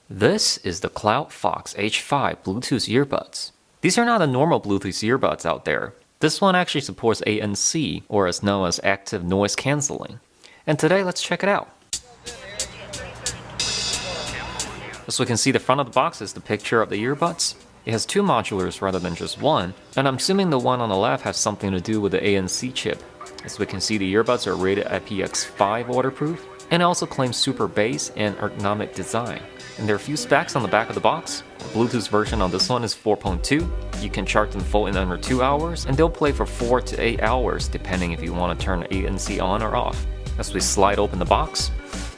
This is the Cloud Fox H5 Bluetooth earbuds. These are not the normal Bluetooth earbuds out there. This one actually supports ANC, or is known as active noise cancelling. And today, let's check it out. As we can see, the front of the box is the picture of the earbuds. It has two modulars rather than just one, and I'm assuming the one on the left has something to do with the ANC chip. As we can see, the earbuds are rated IPX5 waterproof, and it also claims super bass and ergonomic design. And there are a few specs on the back of the box. The Bluetooth version on this one is 4.2. You can charge them full in under 2 hours, and they'll play for 4 to 8 hours depending if you want to turn ANC on or off. As we slide open the box,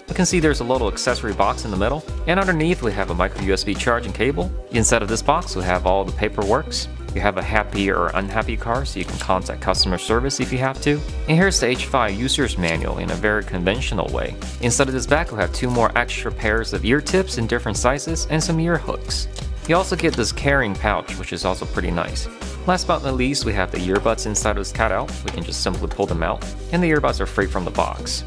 you can see there's a little accessory box in the middle, and underneath we have a micro USB charging cable. Inside of this box we have all the paperworks. You have a happy or unhappy car, so you can contact customer service if you have to. And here's the H5 user's manual in a very conventional way. Inside of this bag we have 2 more extra pairs of ear tips in different sizes and some ear hooks. You also get this carrying pouch, which is also pretty nice. Last but not least, we have the earbuds inside of this cutout. We can just simply pull them out, and the earbuds are free from the box.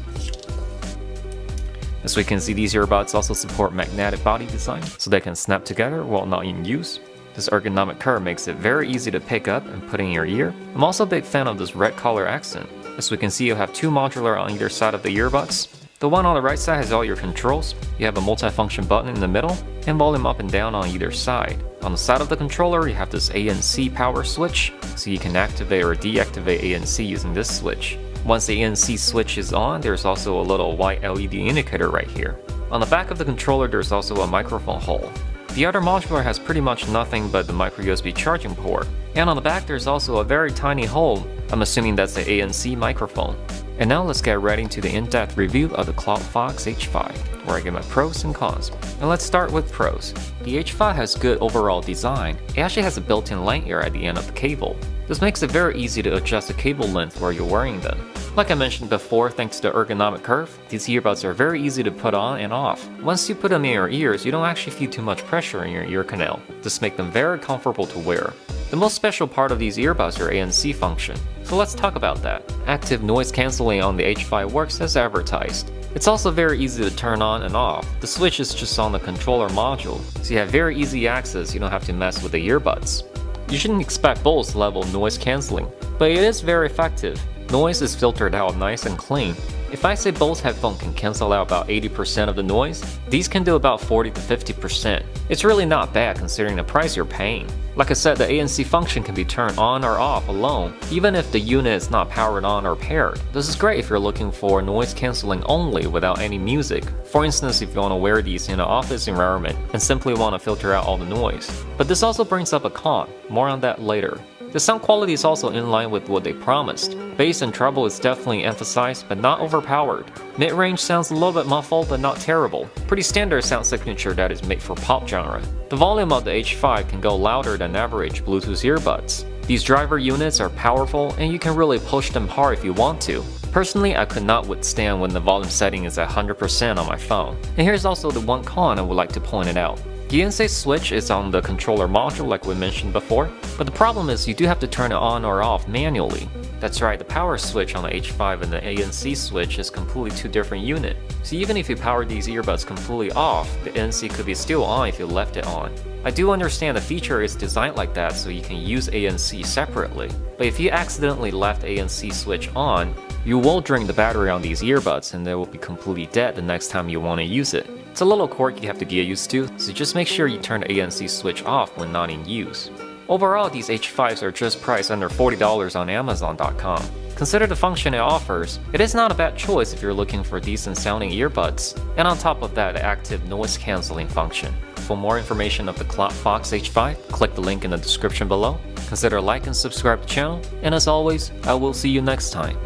As we can see, these earbuds also support magnetic body design, so they can snap together while not in use. This ergonomic curve makes it very easy to pick up and put in your ear. I'm also a big fan of this red color accent. As we can see, you have 2 modular on either side of the earbuds. The one on the right side has all your controls. You have a multifunction button in the middle, and volume up and down on either side. On the side of the controller, you have this ANC power switch, so you can activate or deactivate ANC using this switch. Once the ANC switch is on, there's also a little white LED indicator right here. On the back of the controller, there's also a microphone hole. The other modular has pretty much nothing but the micro USB charging port. And on the back there's also a very tiny hole. I'm assuming that's the ANC microphone. And now let's get right into the in-depth review of the Cloud Fox H5, where I give my pros and cons. And let's start with pros. The H5 has good overall design. It actually has a built-in line ear at the end of the cable. This makes it very easy to adjust the cable length while you're wearing them. Like I mentioned before, thanks to the ergonomic curve, these earbuds are very easy to put on and off. Once you put them in your ears, you don't actually feel too much pressure in your ear canal. This makes them very comfortable to wear. The most special part of these earbuds are ANC function, so let's talk about that. Active noise cancelling on the H5 works as advertised. It's also very easy to turn on and off. The switch is just on the controller module, so you have very easy access, you don't have to mess with the earbuds. You shouldn't expect Bose level noise cancelling, but it is very effective. Noise is filtered out nice and clean. If I say Bose headphone can cancel out about 80% of the noise, these can do about 40 to 50%. It's really not bad considering the price you're paying. Like I said, the ANC function can be turned on or off alone, even if the unit is not powered on or paired. This is great if you're looking for noise cancelling only without any music. For instance, if you want to wear these in an office environment and simply want to filter out all the noise. But this also brings up a con, more on that later. The sound quality is also in line with what they promised. Bass and treble is definitely emphasized, but not overpowered. Mid-range sounds a little bit muffled, but not terrible. Pretty standard sound signature that is made for pop genre. The volume of the H5 can go louder than average Bluetooth earbuds. These driver units are powerful, and you can really push them hard if you want to. Personally, I could not withstand when the volume setting is at 100% on my phone. And here's also the one con I would like to point it out. The ANC switch is on the controller module like we mentioned before, but the problem is you do have to turn it on or off manually. That's right, the power switch on the H5 and the ANC switch is completely 2 different units. So even if you power these earbuds completely off, the ANC could be still on if you left it on. I do understand the feature is designed like that so you can use ANC separately, but if you accidentally left ANC switch on, you will drain the battery on these earbuds and they will be completely dead the next time you want to use it. It's a little quirk you have to get used to, so just make sure you turn the ANC switch off when not in use. Overall, these H5s are just priced under $40 on Amazon.com. Consider the function it offers. It is not a bad choice if you're looking for decent sounding earbuds. And on top of that, the active noise cancelling function. For more information of the Cloud Fox H5, click the link in the description below. Consider like and subscribe to the channel, and as always, I will see you next time.